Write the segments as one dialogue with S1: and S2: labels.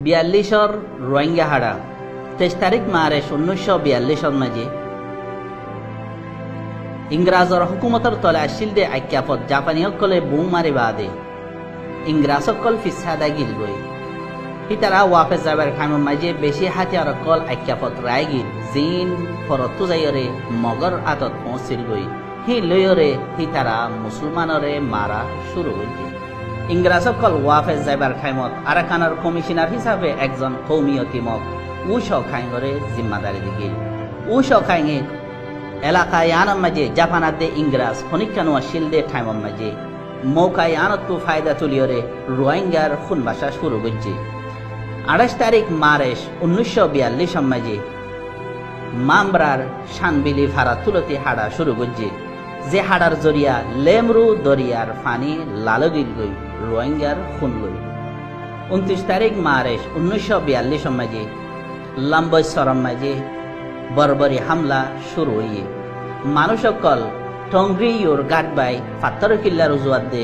S1: 42 রোহিঙ্গা হাড়া 23 তারিখ মার্চ 1942 মাঝে ইংরাজর হুকুমতর তলে আসিল দে আজ্ঞাপত জাপানি সকলে বুম মারি বাদে ইংরাজ সকল ফিসাদা গিল গই হিতারা ওয়াফেজ যাবার খাইম মাঝে বেশি হাতিয়ার কল আজ্ঞাপত রায় গিল জিন ফরত যাইরে মগর আতত পৌঁছিল গই হি লয়রে হিতারা মুসলমানরে মারা শুরু হইছে ইংরাজ সকল ওয়াফেজ যাবার খাইমত আরাকানার কমিশনার হিসাবে একজন কৌমিয়তি মক উশ খাইngরে জিম্মাদারি দিগিল উশ খাইঙে এলাকায় আনার মাঝে জাপানার দে ইংরাজ খনিকানো শিলদে ঠাইমর মাঝে মৌকায় আনতু ফায়দা তুলিয়রে রোহিঙ্গার খুন বাসা শুরু করছে 28 তারিখ মার্চ 1942 মাঝে মামরার শানবিলি ফারা তুলতি হাড়া শুরু করছে যে হাড়ার জরিয়া লেমরু দরিয়ার ফানি লালগিল গই রোহিঙ্গার খুন লই 29 তারিখ মার্চ 1942 মাঝে লম্বসরম মাঝে বর্বরী হামলা শুরু হইয়ে মানুষ সকল টংগ্রি ইউর গাট বাই ফাত্তর কিল্লার উজুয়াত দে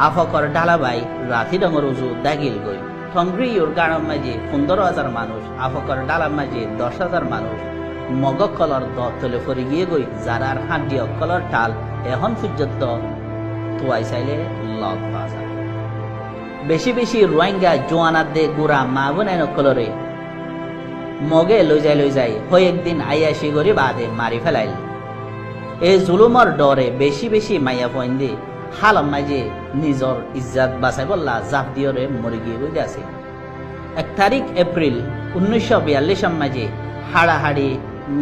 S1: আফকর ডালাবাই রাথি ডঙর উজু দাগিল গই টংগ্রি ইউর গাড়ম মাঝে 15,000 মানুষ আফকর ডালার মাঝে 10,000 মানুষ মগক কলর দলে ফরি গিয়ে গই যারার হাঁডিয় কলর টাল এখন পর্যন্ত তুয়াই চাইলে লগ পাওয়া বেশি বেশি রোহিঙ্গা জোয়ানাত দে গুড়া মা বোনাই কলরে মগে লই যায় হয়ে একদিন আইয়াসি গরি বাদে মারি ফেলাইল এই জুলুমর ডরে বেশি বেশি মাইয়া পয়েন দি হালম মাঝে নিজর ইজ্জাত বাঁচাই বললা জাফ দিয়রে মরি গিয়ে গই আছে 1 তারিখ এপ্রিল 1942 মাঝে হাড়াহাড়ি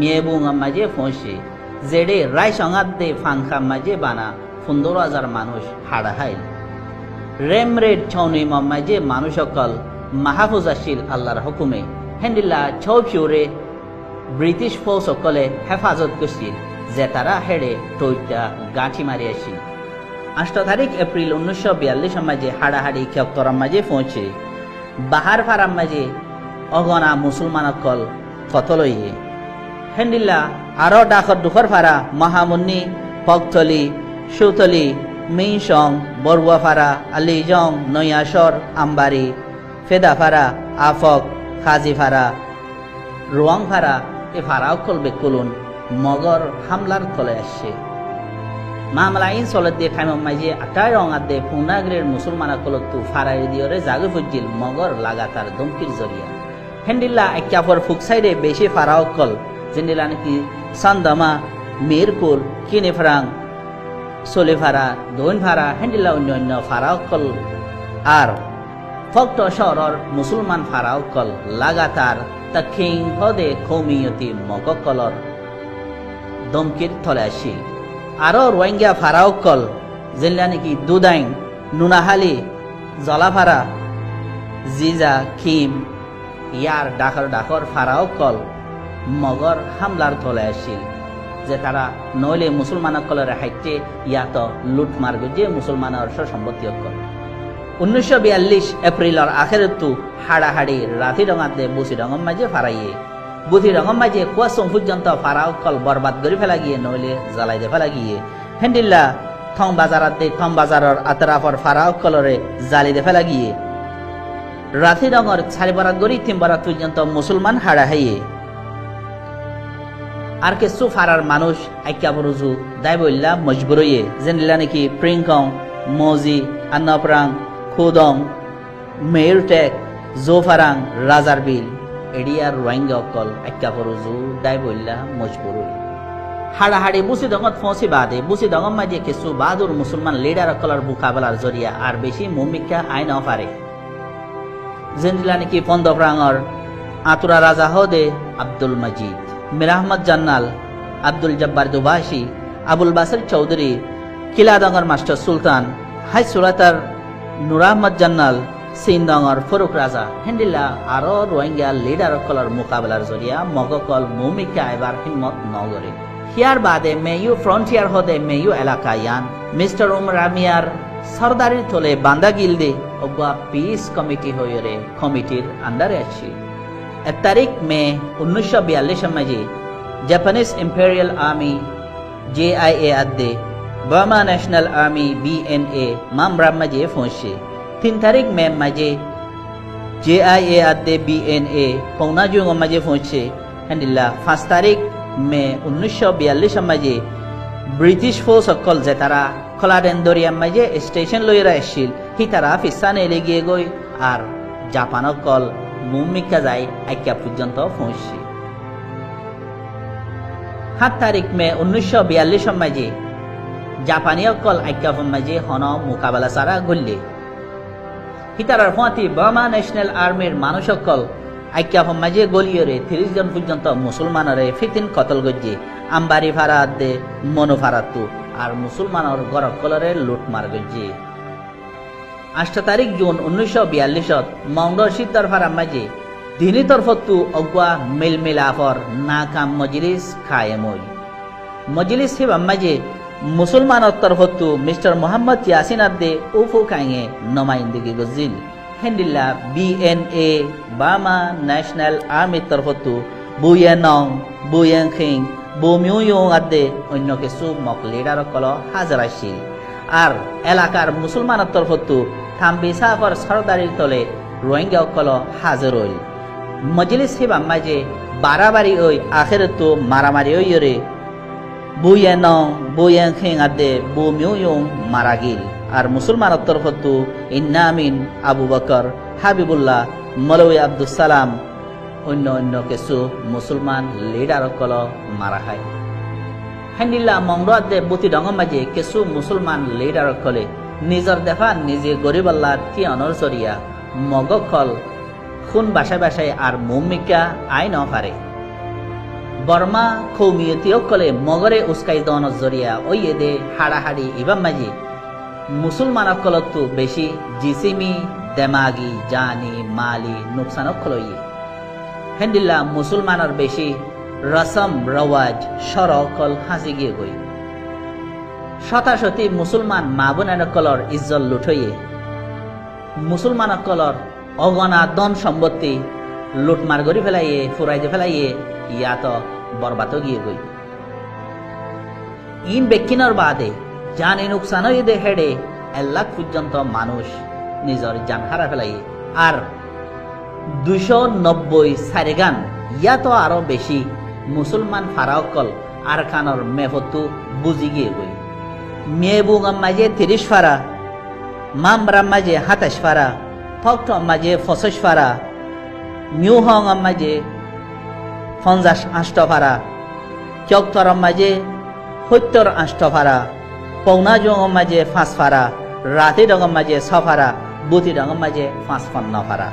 S1: মেবুং মাঝে ফসে জেডে রায় সঙ্গাত দে ফাংখা মাঝে বানা 15,000 মানুষ হাড়া হাইল রেম রেড ছৌনি মাঝে মানুষ সকল মাহফুজাশীল আল্লাহর হুকুমে হেন্ডিল্লা ছৌ ফিউরে ব্রিটিশ ফৌজ সকলে হেফাজত করছিল যে তারা হেডে টইটা গাঁঠি মারি আসি 8 তারিখ এপ্রিল 1942 মাঝে হাড়াহাড়ি ক্ষেত্তরাম মাঝে পৌঁছে বাহার ফারাম মাঝে অগনা মুসলমান সকল কতলইয়ে হেন্ডিল্লা আরো ডাকর দুখর ফারা মহামুন্নি পগথলি সুতলি মিংসং বরুয়া ফারা আলিজং নয়াসর আমবারি ফেদাফারা আফক খাজি ফারা রোয়াং ফারা এ ফারাও কলবে কুলুন মগর হামলার তলে আসছে মামলাইন চলত দিয়ে ঠাইম মাঝে 8 রঙাত দে পুনাগ্রের মুসলমানা কলতু ফারাই দিয়রে জাগে ফুজিল মগর লাগাতার দমকির জরিয়া হেন্ডিল্লা একাপর ফুক সাইডে বেশি ফারাও কল যেন্ডিলা নাকি সান্দামা মিরকুল কিনে ফরাং সলে ফারা দৈন ফারা হেন্ডিল্লা অন্য ফারাও কল আর ফক্ত শহরের মুসলমান ফারাও কল লাগাতার তখিং হদে কৌমিয়তি মগকলর দমকির তলে আসি আরো রোহিঙ্গা ফারাও কল যেলা নাকি দুদাইং নুনাহালি জলাফারা জিজা খিম ইয়ার ডাকর ফারাও কল মগর হামলার তলে আসিল যে তারা নইলে মুসলমান কলরে হাইটে ইয়াত লুট মার্গ যে মুসলমানের সম্পত্তি কল 1942 এপ্রিলর আখেরতু হাড়াহাড়ি রাতি রঙাত দে বুসি রঙম মাঝে ফারাইয়ে বুধি রঙম মাঝে কুয়াশং পর্যন্ত ফারাও কল বরবাদ করে ফেলা গিয়ে নইলে জ্বালাই দে ফেলা গিয়ে হেন্ডিল্লা থং বাজারাত দে থং বাজারর আতরাফর ফারাও কলরে জালি দে ফেলা গিয়ে রাতি রঙর ছাড়ি বরাত গরি তিন বরাত পর্যন্ত মুসলমান হাড়া হাইয়ে আর কিছু ফারার মানুষ আইকা বরুজু দায় বললা মজবুর হইয়ে যেনিলা নাকি প্রিংকং মজি আন্নপ্রাং খুদং মেয়রটেক জোফারাং রাজারবিল এডিয়ার রোহিঙ্গা অকল আইকা বরুজু দায় বললা মজবুর হই হাড়াহাড়ি বুসি দঙত ফসি বাদে বুসি দঙম মাঝে কিছু বাহাদুর মুসলমান লিডার অকলার মুকাবেলার জরিয়া আর বেশি মুমিকা আইন পারে যেনিলা নাকি পন্দপ্রাঙর আতুরা রাজা হদে আব্দুল মজিদ মির আহমদ জান্নাল আব্দুল জব্বার দুবাসী আবুল বাসর চৌধুরী কিলাদঙ্গর মাস্টার সুলতান হাই সুরাতার নুর আহমদ জান্নাল সিন্দঙ্গর ফরুক রাজা হেন্ডিল্লা আরো রোহিঙ্গা লিডার কলর মোকাবেলার জরিয়া মগকল মুমিকা এবার হিম্মত নগরে হিয়ার বাদে মেয়ু ফ্রন্টিয়ার হদে মেয়ু এলাকা ইয়ান মিস্টার উমর রামিয়ার সরদারির থলে বান্দা গিলদে অগুয়া পিস কমিটি হইরে কমিটির আন্ডারে আছে 1 তারিখ মে 1942 মাঝে জাপানিজ ইম্পেরিয়াল আর্মি JIA আদে বার্মা ন্যাশনাল আর্মি BNA মামরা মাঝে পৌঁছে 3 তারিখ মে মাঝে JIA adde BNA pauna jung maje phoche handilla 5 tarik May 1942 maje British force okol je tara Koladen Dorian maje station loira ashil hi tara fissane legiye goi ar Japan okol mummika jai akka porjonto phoche 7 tarik May 1942 maje Japani okol akka maje hono mukabala sara gulle হিতারার ফতি Burma national আর্মির মানুষ সকল আইক্যা মাঝে গলিয়রে 30 জন পর্যন্ত মুসলমানরে ফিতিন কতল গজ্জি আম্বারি ফারাদ দে মনো ফারাতু আর মুসলমানর গরক কলরে লুটমার গজ্জি 8 তারিখ June 1942 Maungdaw সিদ্দার ফারা মাঝে দিনী তরফতু অগবা মিলমিলাফর নাকাম মজলিস কায়েমই মজলিস হিবা মাঝে মুসলমানৰ তৰফতো মিস্টাৰ মোহাম্মদ ইয়াসিন আদে উফু কাঙে নমাইন্দগি গজিল হেন্দিল্লা BNA বাৰ্মা ন্যাশনাল আৰ্মিৰ তৰফতো বুয়েনং বুয়েনখিং বুমিউয়ং আদে অন্য কিছু মক লিডাৰসকল হাজাৰ আছিল আর এলাকার মুসলমানৰ তৰফতো থাম্বিসাফৰ সৰদারিৰ তলে রোহিঙ্গাসকল হাজাৰ হল মজলিস হিবা মাঝে বারাবারি ওই আখেরতো মারামারি ওইরে Buyenong Buyenkhing ade Bumiuyung maragil ar musulmaনৰ তৰফতো ইন্নামিন Abu Bakr Habibullah মৌলভী আব্দুল সালাম অন্য কিছু মুসলমান লিডাৰসকল মাৰা হয় হেন্দিল্লা মংডো আদে বুতি ডঙৰ মাঝে কিছু মুসলমান লিডাৰসকলে নিজৰ দেখা নিজে গরিবাল্লাহ তিয়ানৰ জৰিয়া মগকল খুন বাসায় আর মুমিকা আইন পারে বর্মা কৌমিয়তি অকলে মগরে উস্কাই দনৰ জরিয়া ওই দে হাড়াহাড়ি ইবাম মাঝে মুসলমান অকলতো বেশি জিসিমি দেমাগি জানি মালি নুকসান অকল হেন্দিল্লা মুসলমানের বেশি রসম রওয়াজ সর অকল হাসি গিয়ে গই শতাশতি মুসলমান মা বোনের অকলর ইজ্জত লুঠইয়ে মুসলমান অকলর অগনা ধন সম্পত্তি লুটমার গড়ি ফেলাইয়ে ফুরাইতে ফেলাইয়ে ইয়াত বরবাদ গিয়ে গই ইন বেকিনর বাদে জানি নুকসান দে হেডে 1 লাখ পর্যন্ত মানুষ নিজের জান হারা ফেলাইয়ে আর 290 সারেগান ইয়াত আরো বেশি মুসলমান ফারাকল আর খানর মেফতু বুঝি গিয়ে গই মেবুগাম মাঝে 30 ফারা মামরাম মাঝে 27 ফারা ফকটম মাঝে 25 ফারা মিউহং মাঝে 58 ফারা চকতরম মাঝে 78 ফারা পৌনাজং মাঝে 5 ফারা রাতি ডগম মাঝে 6 ফারা বুতি ডগম মাঝে 55 ফারা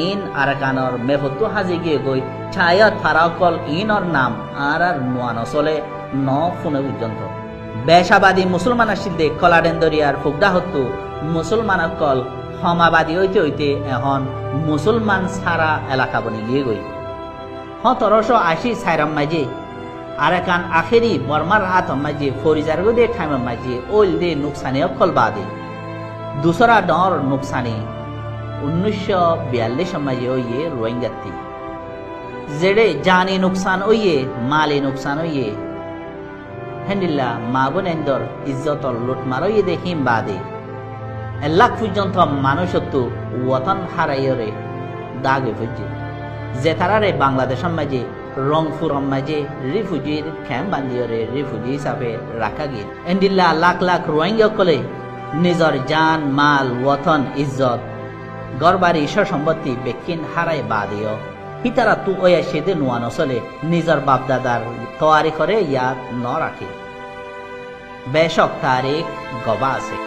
S1: ইন আরকানর মেফতু হাজি গিয়ে গই ছায়াত ফারাকল ইনর নাম আর নোয়ানো চলে ন ফুনে পর্যন্ত বেশাবাদী মুসলমান আসিলদে কলাডেন দরিয়ার ফুগদা হতো মুসলমান অকল সমাবাদী হইতে হইতে এখন মুসলমান সারা এলাকা বনি গিয়ে গই 1780 সাইরাম মাঝে আরেকান আখেরি বর্মার হাত মাঝে ফরিজারগো দে টাইম মাঝে ওইল দে নুকসানি অকল বাদে দুসরা ডর নুকসানি 1942 মাঝে ওইয়ে রোহিঙ্গাতি যেড়ে জানি নুকসান ওইয়ে মালি নুকসান ওইয়ে হেন্দিল্লা মা বোনেন্দর ইজ্জতর লুটমার ওইয়ে দেখিম বাদে 1 লাখ পর্যন্ত মানুষত্ব ওয়াতন হারাইরে দাগে ফুজে যে তারারে বাংলাদেশের মাঝে রংপুর মাঝে রিফিউজির ক্যাম্প বান্ধিয়রে রিফিউজি হিসাবে রাখা গিয়ে এন্দিল্লা লাখ লাখ রোহিঙ্গা কলে নিজের জান মাল ওয়াতন ইজ্জত গড়বাড়ি সম্পত্তি বেকিন হারাই বাদিও হিতারা তু ওয়া সেদে নোয়ানো চলে নিজের বাপদাদার তৈয়ারি করে ইয়াদ ন রাখে বেশক তারিখ গবা আছে।